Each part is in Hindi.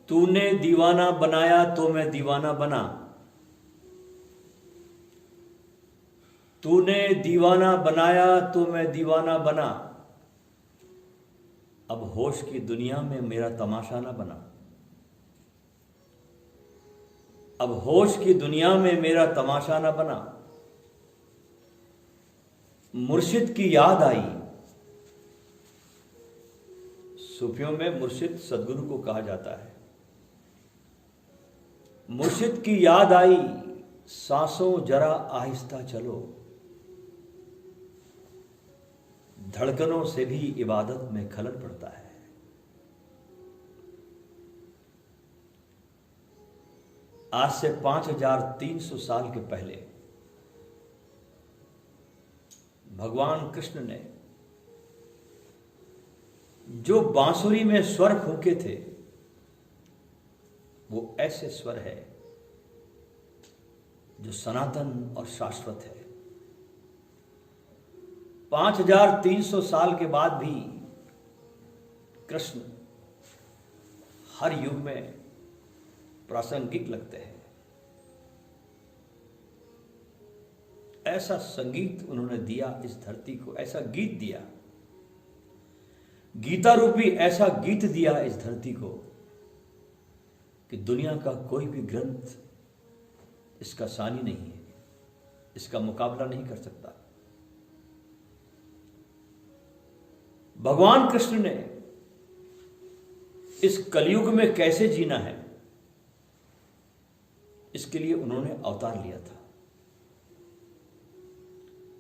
तूने दीवाना बनाया तो मैं दीवाना बना। तूने दीवाना बनाया तो मैं दीवाना बना। अब होश की दुनिया में मेरा तमाशा ना बना। अब होश की दुनिया में मेरा तमाशा ना बना। मुर्शिद की याद आई। सूफियों में मुर्शिद सदगुरु को कहा जाता है। मुर्शिद की याद आई, सांसों जरा आहिस्ता चलो। धड़कनों से भी इबादत में खलल पड़ता है। आज से 5300 साल के पहले भगवान कृष्ण ने जो बांसुरी में स्वर फूंके थे, वो ऐसे स्वर है जो सनातन और शाश्वत है। 5300 साल के बाद भी कृष्ण हर युग में प्रासंगिक लगते हैं। ऐसा संगीत उन्होंने दिया इस धरती को, ऐसा गीत दिया, गीता रूपी ऐसा गीत दिया इस धरती को कि दुनिया का कोई भी ग्रंथ इसका सानी नहीं है, इसका मुकाबला नहीं कर सकता। भगवान कृष्ण ने इस कलयुग में कैसे जीना है, इसके लिए उन्होंने अवतार लिया था।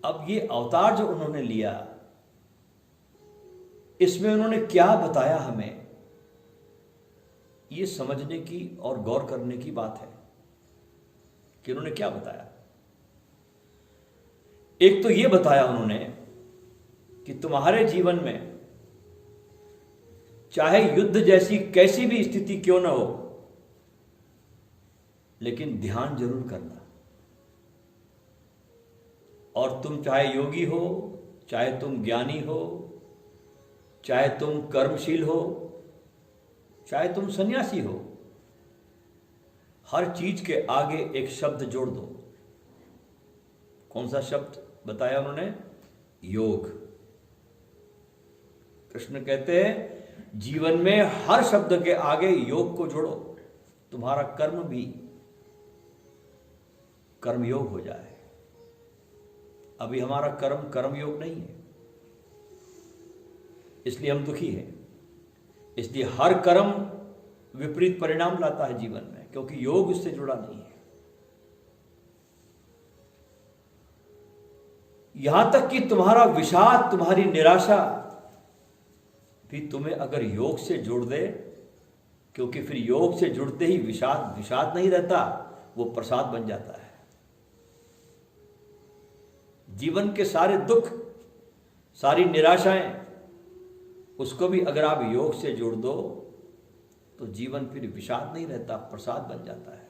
अब ये अवतार जो उन्होंने लिया, इसमें उन्होंने क्या बताया हमें, ये समझने की और गौर करने की बात है कि उन्होंने क्या बताया। एक तो ये बताया उन्होंने कि तुम्हारे जीवन में चाहे युद्ध जैसी कैसी भी स्थिति क्यों ना हो, लेकिन ध्यान जरूर करना। और तुम चाहे योगी हो, चाहे तुम ज्ञानी हो, चाहे तुम कर्मशील हो, चाहे तुम सन्यासी हो, हर चीज के आगे एक शब्द जोड़ दो। कौन सा शब्द बताया उन्होंने? योग। कृष्ण कहते हैं जीवन में हर शब्द के आगे योग को जोड़ो, तुम्हारा कर्म भी कर्मयोग हो जाए। अभी हमारा कर्म कर्मयोग नहीं है, इसलिए हम दुखी हैं। इसलिए हर कर्म विपरीत परिणाम लाता है जीवन में, क्योंकि योग उससे जुड़ा नहीं है। यहां तक कि तुम्हारा विषाद, तुम्हारी निराशा भी तुम्हें अगर योग से जोड़ दे, क्योंकि फिर योग से जुड़ते ही विषाद विषाद नहीं रहता, वो प्रसाद बन जाता है। जीवन के सारे दुख, सारी निराशाएं, उसको भी अगर आप योग से जोड़ दो तो जीवन फिर विषाद नहीं रहता, प्रसाद बन जाता है,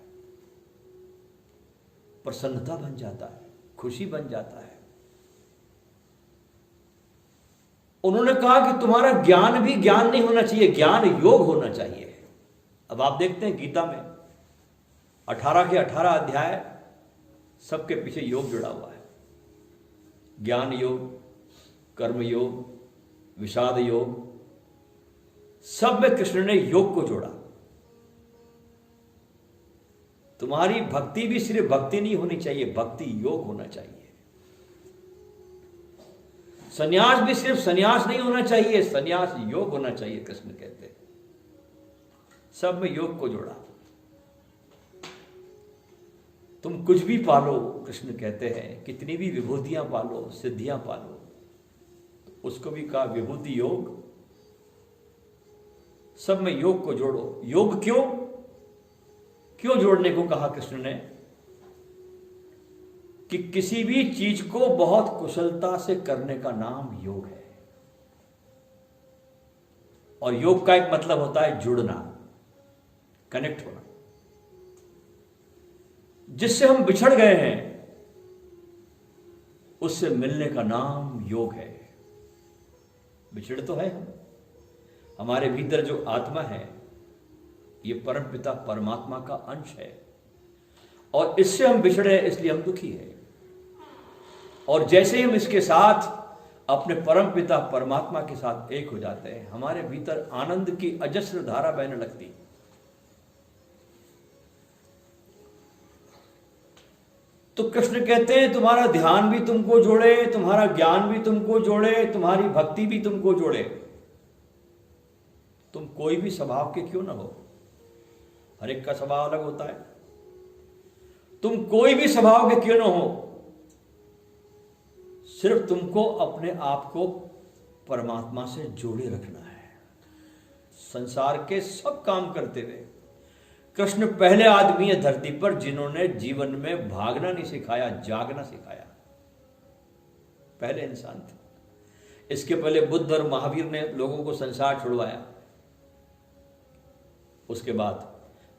प्रसन्नता बन जाता है, खुशी बन जाता है। उन्होंने कहा कि तुम्हारा ज्ञान भी ज्ञान नहीं होना चाहिए, ज्ञान योग होना चाहिए। अब आप देखते हैं गीता में 18 के 18 अध्याय सबके पीछे योग जुड़ा हुआ है। ज्ञान योग, कर्म योग, विषाद योग, सब में कृष्ण ने योग को जोड़ा। तुम्हारी भक्ति भी सिर्फ भक्ति नहीं होनी चाहिए, भक्ति योग होना चाहिए। सन्यास भी सिर्फ सन्यास नहीं होना चाहिए, सन्यास योग होना चाहिए। कृष्ण कहते हैं सब में योग को जोड़ा। तुम कुछ भी पालो, कृष्ण कहते हैं कितनी भी विभूतियां पालो, सिद्धियां पालो, उसको भी कहा विभूति योग। सब में योग को जोड़ो। योग क्यों क्यों जोड़ने को कहा कृष्ण ने? कि किसी भी चीज को बहुत कुशलता से करने का नाम योग है। और योग का एक मतलब होता है जुड़ना, कनेक्ट होना। जिससे हम बिछड़ गए हैं उससे मिलने का नाम योग है। बिछड़ तो है हम, हमारे भीतर जो आत्मा है, ये परमपिता परमात्मा का अंश है और इससे हम बिछड़े इसलिए हम दुखी हैं। और जैसे हम इसके साथ अपने परमपिता परमात्मा के साथ एक हो जाते हैं, हमारे भीतर आनंद की अजस्र धारा बहने लगती। तो कृष्ण कहते हैं तुम्हारा ध्यान भी तुमको जोड़े, तुम्हारा ज्ञान भी तुमको जोड़े, तुम्हारी भक्ति भी तुमको जोड़े। तुम कोई भी स्वभाव के क्यों ना हो, हर एक का स्वभाव अलग होता है। तुम कोई भी स्वभाव के क्यों ना हो, सिर्फ तुमको अपने आप को परमात्मा से जोड़े रखना है। संसार के सब काम करते हुए कृष्ण पहले आदमी है धरती पर जिन्होंने जीवन में भागना नहीं सिखाया, जागना सिखाया। पहले इंसान थे। इसके पहले बुद्ध और महावीर ने लोगों को संसार छुड़वाया उसके बाद,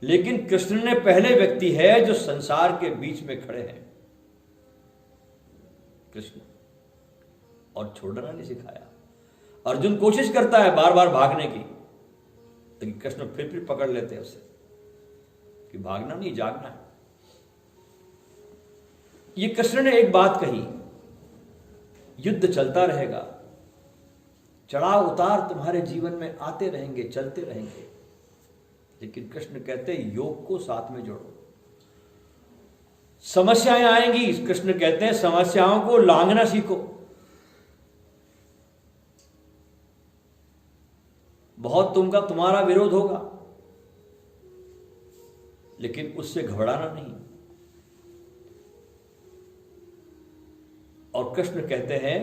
लेकिन कृष्ण ने पहले व्यक्ति है जो संसार के बीच में खड़े हैं, कृष्ण, और छोड़ना नहीं सिखाया। अर्जुन कोशिश करता है बार बार भागने की, लेकिन कृष्ण फिर पकड़ लेते हैं उसे कि भागना नहीं, जागना है। ये कृष्ण ने एक बात कही, युद्ध चलता रहेगा, चढ़ाव उतार तुम्हारे जीवन में आते रहेंगे, चलते रहेंगे, लेकिन कृष्ण कहते हैं योग को साथ में जोड़ो। समस्याएं आएंगी, कृष्ण कहते हैं समस्याओं को लांघना सीखो। बहुत तुम्हारा विरोध होगा, लेकिन उससे घबराना नहीं। और कृष्ण कहते हैं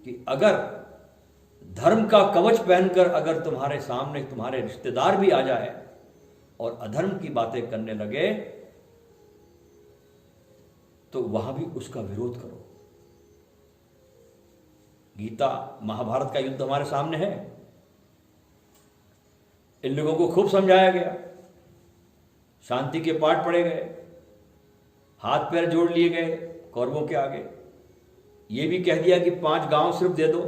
कि अगर धर्म का कवच पहनकर अगर तुम्हारे सामने तुम्हारे रिश्तेदार भी आ जाए और अधर्म की बातें करने लगे, तो वहां भी उसका विरोध करो। गीता महाभारत का युद्ध हमारे सामने है। इन लोगों को खूब समझाया गया, शांति के पाठ पढ़े गए, हाथ पैर जोड़ लिए गए कौरवों के आगे। यह भी कह दिया कि 5 गांव सिर्फ दे दो,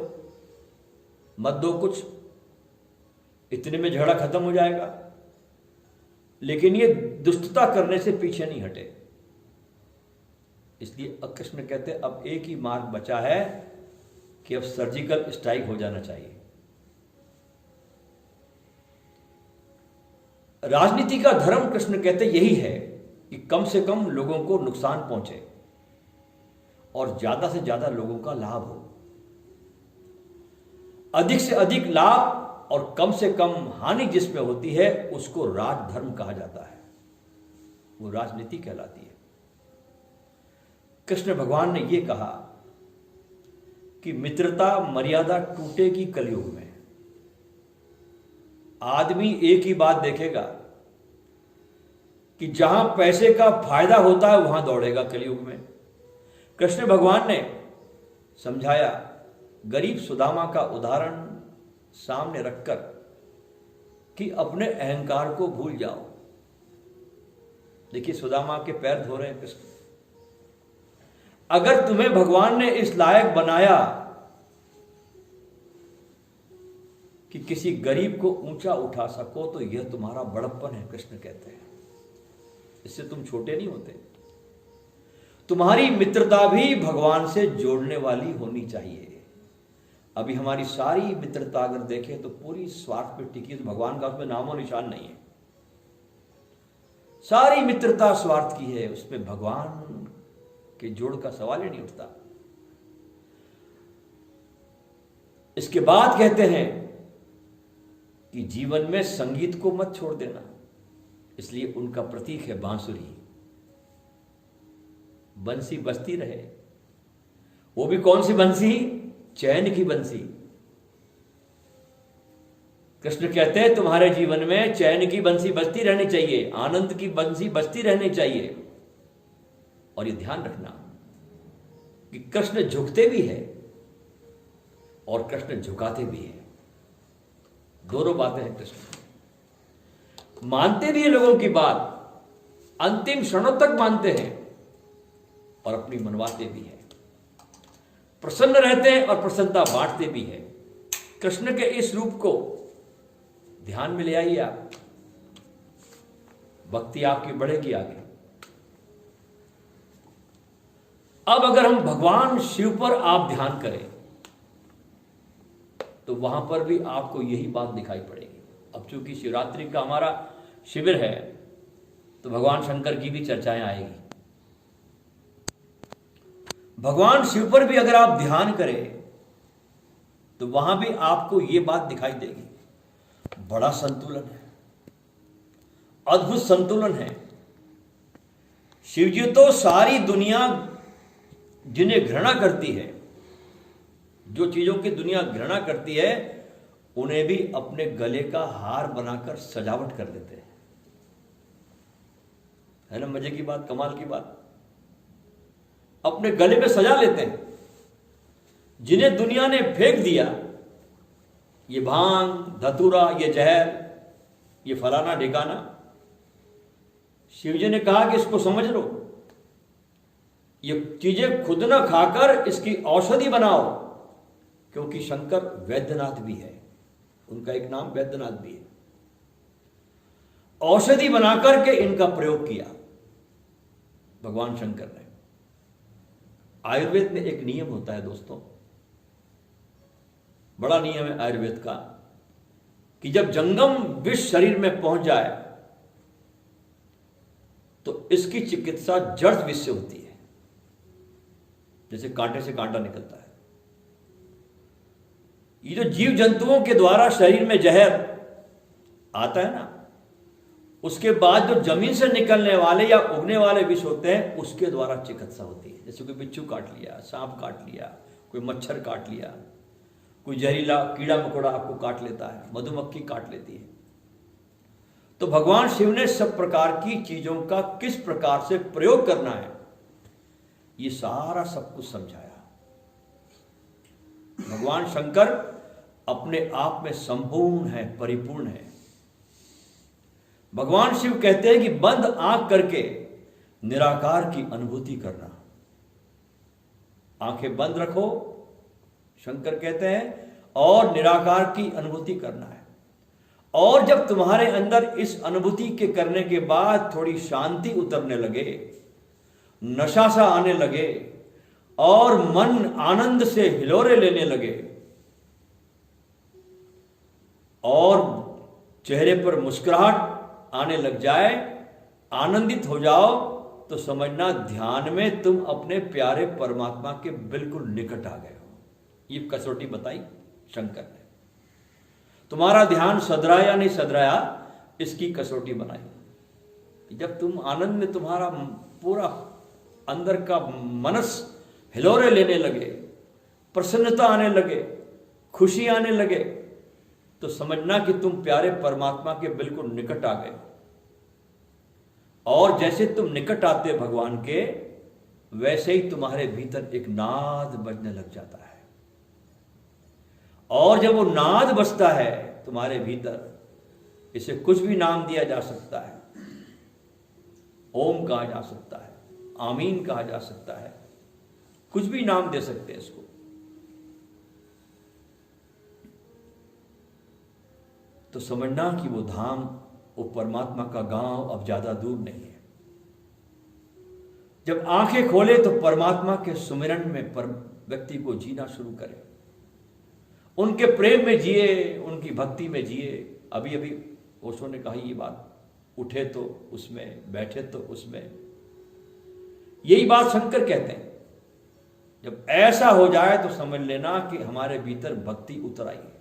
मत दो कुछ, इतने में झगड़ा खत्म हो जाएगा। लेकिन ये दुष्टता करने से पीछे नहीं हटे। इसलिए कृष्ण कहते हैं अब एक ही मार्ग बचा है कि अब सर्जिकल स्ट्राइक हो जाना चाहिए। राजनीति का धर्म कृष्ण कहते यही है कि कम से कम लोगों को नुकसान पहुंचे और ज्यादा से ज्यादा लोगों का लाभ हो। अधिक से अधिक लाभ और कम से कम हानि जिसमें होती है उसको राजधर्म कहा जाता है, वो राजनीति कहलाती है। कृष्ण भगवान ने यह कहा कि मित्रता मर्यादा टूटेगी कलयुग में। आदमी एक ही बात देखेगा कि जहां पैसे का फायदा होता है वहां दौड़ेगा कलयुग में। कृष्ण भगवान ने समझाया, गरीब सुदामा का उदाहरण सामने रखकर कि अपने अहंकार को भूल जाओ। देखिए सुदामा के पैर धो रहे हैं कृष्ण। अगर तुम्हें भगवान ने इस लायक बनाया कि किसी गरीब को ऊंचा उठा सको तो यह तुम्हारा बड़प्पन है, कृष्ण कहते हैं। इससे तुम छोटे नहीं होते। तुम्हारी मित्रता भी भगवान से जोड़ने वाली होनी चाहिए। अभी हमारी सारी मित्रता अगर देखें तो पूरी स्वार्थ पे टिकी, तो भगवान का उसमें नामो निशान नहीं है। सारी मित्रता स्वार्थ की है, उसमें भगवान के जोड़ का सवाल ही नहीं उठता। इसके बाद कहते हैं कि जीवन में संगीत को मत छोड़ देना, इसलिए उनका प्रतीक है बांसुरी। बंसी बजती रहे, वो भी कौन सी बंसी? चैन की बंसी। कृष्ण कहते हैं तुम्हारे जीवन में चैन की बंसी बजती रहनी चाहिए, आनंद की बंसी बजती रहनी चाहिए। और ये ध्यान रखना कि कृष्ण झुकते भी है और कृष्ण झुकाते भी है। दोनों बातें हैं। कृष्ण मानते भी है लोगों की बात, अंतिम क्षणों तक मानते हैं और अपनी मनवाते भी हैं। प्रसन्न रहते हैं और प्रसन्नता बांटते भी हैं। कृष्ण के इस रूप को ध्यान में ले आइए आप। भक्ति आपकी बढ़ेगी आगे। अब अगर हम भगवान शिव पर आप ध्यान करें तो वहां पर भी आपको यही बात दिखाई पड़ेगी। अब चूंकि शिवरात्रि का हमारा शिविर है तो भगवान शंकर की भी चर्चाएं आएगी। भगवान शिव पर भी अगर आप ध्यान करें तो वहां भी आपको यह बात दिखाई देगी। बड़ा संतुलन है, अद्भुत संतुलन है। शिवजी तो सारी दुनिया जिन्हें घृणा करती है, जो चीजों की दुनिया घृणा करती है, उन्हें भी अपने गले का हार बनाकर सजावट कर देते हैं। है ना मजे की बात, कमाल की बात। अपने गले में सजा लेते हैं। जिन्हें दुनिया ने फेंक दिया, ये भांग, धतूरा, ये जहर, ये फलाना ढिकाना, शिवजी ने कहा कि इसको समझ लो, ये चीजें खुद ना खाकर इसकी औषधि बनाओ, क्योंकि शंकर वैद्यनाथ भी है, उनका एक नाम वैद्यनाथ भी है। औषधि बनाकर के इनका प्रयोग किया भगवान शंकर ने। आयुर्वेद में एक नियम होता है दोस्तों, बड़ा नियम है आयुर्वेद का, कि जब जंगम विष शरीर में पहुंच जाए तो इसकी चिकित्सा जड़ विष से होती है। जैसे कांटे से कांटा निकलता है। ये जो जीव जंतुओं के द्वारा शरीर में जहर आता है ना, उसके बाद जो जमीन से निकलने वाले या उगने वाले विष होते हैं, उसके द्वारा चिकित्सा होती है। जैसे कोई बिच्छू काट लिया, सांप काट लिया, कोई मच्छर काट लिया, कोई जहरीला कीड़ा मकोड़ा आपको काट लेता है, मधुमक्खी काट लेती है। तो भगवान शिव ने सब प्रकार की चीजों का किस प्रकार से प्रयोग करना है, ये सारा सब कुछ समझाया। भगवान शंकर अपने आप में संपूर्ण है, परिपूर्ण है। भगवान शिव कहते हैं कि बंद आंख करके निराकार की अनुभूति करना। आंखें बंद रखो, शंकर कहते हैं, और निराकार की अनुभूति करना है। और जब तुम्हारे अंदर इस अनुभूति के करने के बाद थोड़ी शांति उतरने लगे, नशा सा आने लगे और मन आनंद से हिलोरे लेने लगे और चेहरे पर मुस्कुराहट आने लग जाए, आनंदित हो जाओ, तो समझना ध्यान में तुम अपने प्यारे परमात्मा के बिल्कुल निकट आ गए हो। ये कसौटी बताई शंकर ने। तुम्हारा ध्यान सधराया या नहीं सधराया, इसकी कसौटी बनाई। जब तुम आनंद में तुम्हारा पूरा अंदर का मनस हिलोरे लेने लगे, प्रसन्नता आने लगे, खुशी आने लगे, तो समझना कि तुम प्यारे परमात्मा के बिल्कुल निकट आ गए। और जैसे तुम निकट आते भगवान के, वैसे ही तुम्हारे भीतर एक नाद बजने लग जाता है। और जब वो नाद बजता है तुम्हारे भीतर, इसे कुछ भी नाम दिया जा सकता है। ओम कहा जा सकता है, आमीन कहा जा सकता है, कुछ भी नाम दे सकते हैं इसको। तो समझना कि वो धाम, वो परमात्मा का गांव अब ज्यादा दूर नहीं है। जब आंखें खोले तो परमात्मा के सुमिरन में व्यक्ति को जीना शुरू करे, उनके प्रेम में जिए, उनकी भक्ति में जिए। अभी अभी ओशो ने कहा ये बात, उठे तो उसमें, बैठे तो उसमें। यही बात शंकर कहते हैं। जब ऐसा हो जाए तो समझ लेना कि हमारे भीतर भक्ति उतर आई है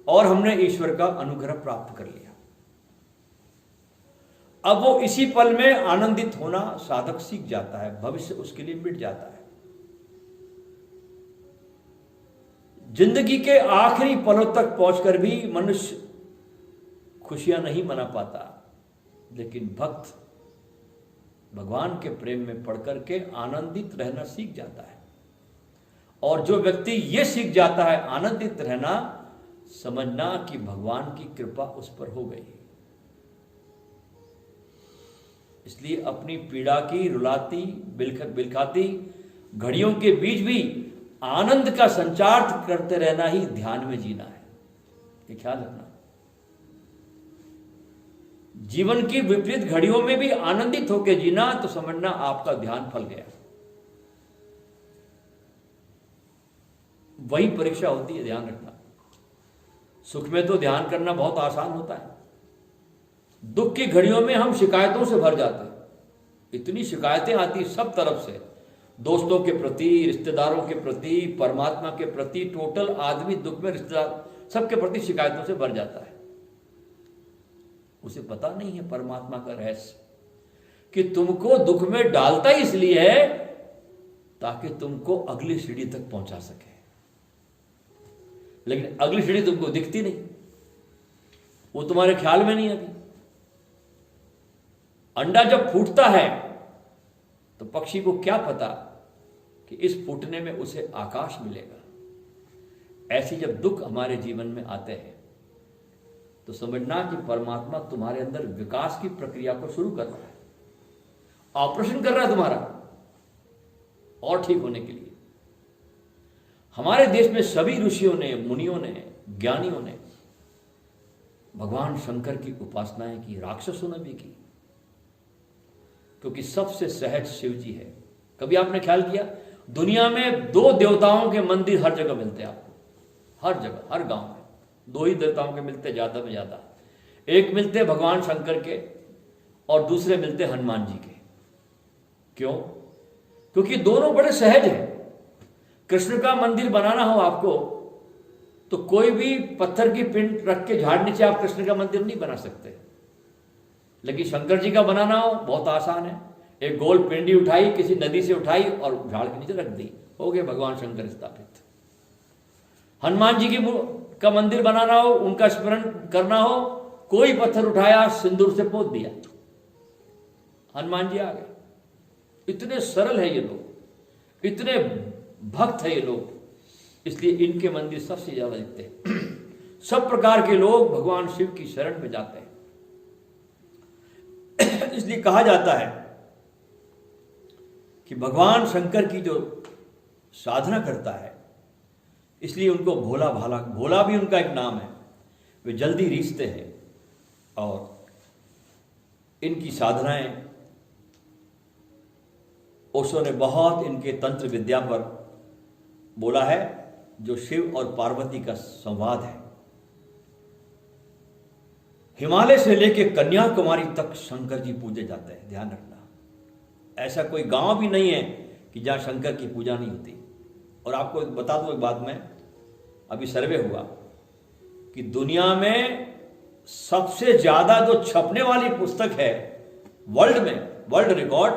और हमने ईश्वर का अनुग्रह प्राप्त कर लिया। अब वो इसी पल में आनंदित होना साधक सीख जाता है, भविष्य उसके लिए मिट जाता है। जिंदगी के आखिरी पलों तक पहुंचकर भी मनुष्य खुशियां नहीं मना पाता, लेकिन भक्त भगवान के प्रेम में पढ़कर के आनंदित रहना सीख जाता है। और जो व्यक्ति ये सीख जाता है आनंदित रहना, समझना कि भगवान की कृपा उस पर हो गई। इसलिए अपनी पीड़ा की रुलाती बिलखाती घड़ियों के बीच भी आनंद का संचार करते रहना ही ध्यान में जीना है। ये ख्याल रखना। जीवन की विपरीत घड़ियों में भी आनंदित होकर जीना, तो समझना आपका ध्यान फल गया। वही परीक्षा होती है, ध्यान रखना। सुख में तो ध्यान करना बहुत आसान होता है, दुख की घड़ियों में हम शिकायतों से भर जाते हैं। इतनी शिकायतें आती सब तरफ से, दोस्तों के प्रति, रिश्तेदारों के प्रति, परमात्मा के प्रति, टोटल आदमी दुख में, रिश्तेदार सबके प्रति शिकायतों से भर जाता है। उसे पता नहीं है परमात्मा का रहस्य कि तुमको दुख में डालता ही इसलिए है ताकि तुमको अगली सीढ़ी तक पहुंचा सके। लेकिन अगली सीढ़ी तुमको दिखती नहीं, वो तुम्हारे ख्याल में नहीं। अभी अंडा जब फूटता है तो पक्षी को क्या पता कि इस फूटने में उसे आकाश मिलेगा। ऐसी जब दुख हमारे जीवन में आते हैं तो समझना कि परमात्मा तुम्हारे अंदर विकास की प्रक्रिया को शुरू कर रहा है, ऑपरेशन कर रहा है तुम्हारा और ठीक होने के लिए। हमारे देश में सभी ऋषियों ने, मुनियों ने, ज्ञानियों ने भगवान शंकर की उपासनाएं की, राक्षसों ने भी की, क्योंकि सबसे सहज शिव जी है। कभी आपने ख्याल किया, दुनिया में दो देवताओं के मंदिर हर जगह मिलते हैं आपको, हर जगह, हर गांव में दो ही देवताओं के मिलते, ज्यादा में ज्यादा। एक मिलते भगवान शंकर के और दूसरे मिलते हनुमान जी के। क्यों? क्योंकि दोनों बड़े सहज हैं। कृष्ण का मंदिर बनाना हो आपको तो कोई भी पत्थर की पिंड रख के झाड़ नीचे आप कृष्ण का मंदिर नहीं बना सकते। लेकिन शंकर जी का बनाना हो बहुत आसान है, एक गोल पिंडी उठाई, किसी नदी से उठाई और झाड़ के नीचे रख दी, हो गए भगवान शंकर स्थापित। हनुमान जी का मंदिर बनाना हो, उनका स्मरण करना हो, कोई पत्थर उठाया, सिंदूर से पोत दिया, हनुमान जी आ गए। इतने सरल है ये लोग, इतने भक्त है ये लोग, इसलिए इनके मंदिर सबसे ज्यादा दिखते हैं। सब प्रकार के लोग भगवान शिव की शरण में जाते हैं। इसलिए कहा जाता है कि भगवान शंकर की जो साधना करता है, इसलिए उनको भोला भाला, भोला भी उनका एक नाम है। वे जल्दी रीझते हैं और इनकी साधनाएं, ओशो ने बहुत इनके तंत्र विद्या पर बोला है, जो शिव और पार्वती का संवाद है। हिमालय से लेकर कन्याकुमारी तक शंकर जी पूजे जाते हैं, ध्यान रखना। ऐसा कोई गांव भी नहीं है कि जहां शंकर की पूजा नहीं होती। और आपको बता दूं एक बात, में अभी सर्वे हुआ कि दुनिया में सबसे ज्यादा जो छपने वाली पुस्तक है वर्ल्ड में, वर्ल्ड रिकॉर्ड,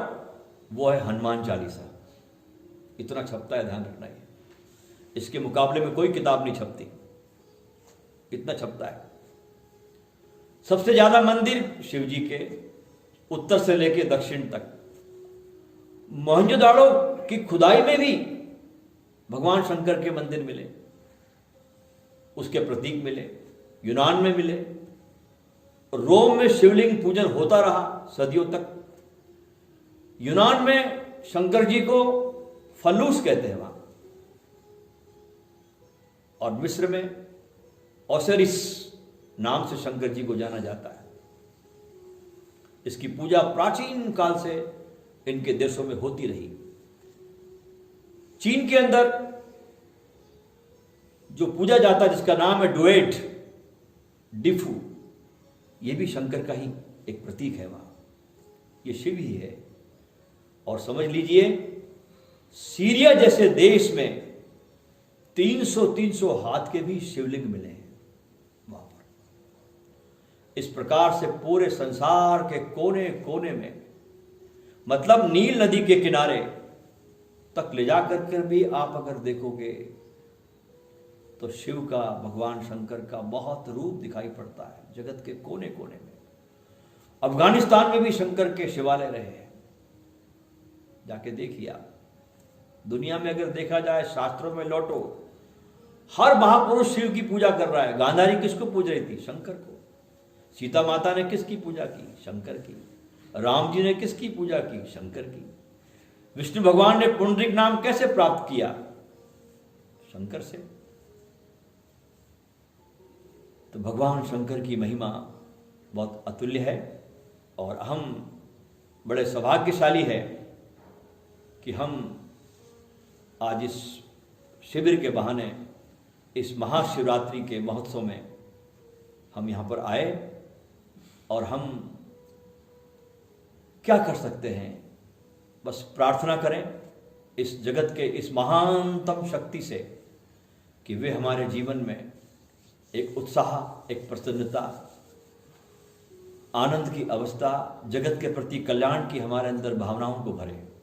वो है हनुमान चालीसा। इतना छपता है, ध्यान रखना। है इसके मुकाबले में कोई किताब नहीं छपती, इतना छपता है। सबसे ज्यादा मंदिर शिव जी के, उत्तर से लेकर दक्षिण तक। मोहनजोदाड़ो की खुदाई में भी भगवान शंकर के मंदिर मिले, उसके प्रतीक मिले। यूनान में मिले, रोम में शिवलिंग पूजन होता रहा सदियों तक। यूनान में शंकर जी को फलूस कहते हैं वहां, और मिस्र में ओसिरिस नाम से शंकर जी को जाना जाता है। इसकी पूजा प्राचीन काल से इनके देशों में होती रही। चीन के अंदर जो पूजा जाता है, जिसका नाम है डुएट डिफू, यह भी शंकर का ही एक प्रतीक है। वहां ये शिव ही है। और समझ लीजिए, सीरिया जैसे देश में 300 हाथ के भी शिवलिंग मिले हैं वहां पर। इस प्रकार से पूरे संसार के कोने कोने में, मतलब नील नदी के किनारे तक ले जाकर के भी आप अगर देखोगे तो शिव का, भगवान शंकर का बहुत रूप दिखाई पड़ता है जगत के कोने कोने में। अफगानिस्तान में भी शंकर के शिवालय रहे हैं, जाके देखिए आप। दुनिया में अगर देखा जाए, शास्त्रों में लौटो, हर महापुरुष शिव की पूजा कर रहा है। गांधारी किसको पूज रही थी? शंकर को। सीता माता ने किसकी पूजा की? शंकर की। राम जी ने किसकी पूजा की? शंकर की। विष्णु भगवान ने पुंडरीक नाम कैसे प्राप्त किया? शंकर से। तो भगवान शंकर की महिमा बहुत अतुल्य है और हम बड़े सौभाग्यशाली है कि हम आज इस शिविर के बहाने इस महाशिवरात्रि के महोत्सव में हम यहाँ पर आए और हम क्या कर सकते हैं, बस प्रार्थना करें इस जगत के इस महानतम शक्ति से कि वे हमारे जीवन में एक उत्साह, एक प्रसन्नता, आनंद की अवस्था, जगत के प्रति कल्याण की हमारे अंदर भावनाओं को भरे।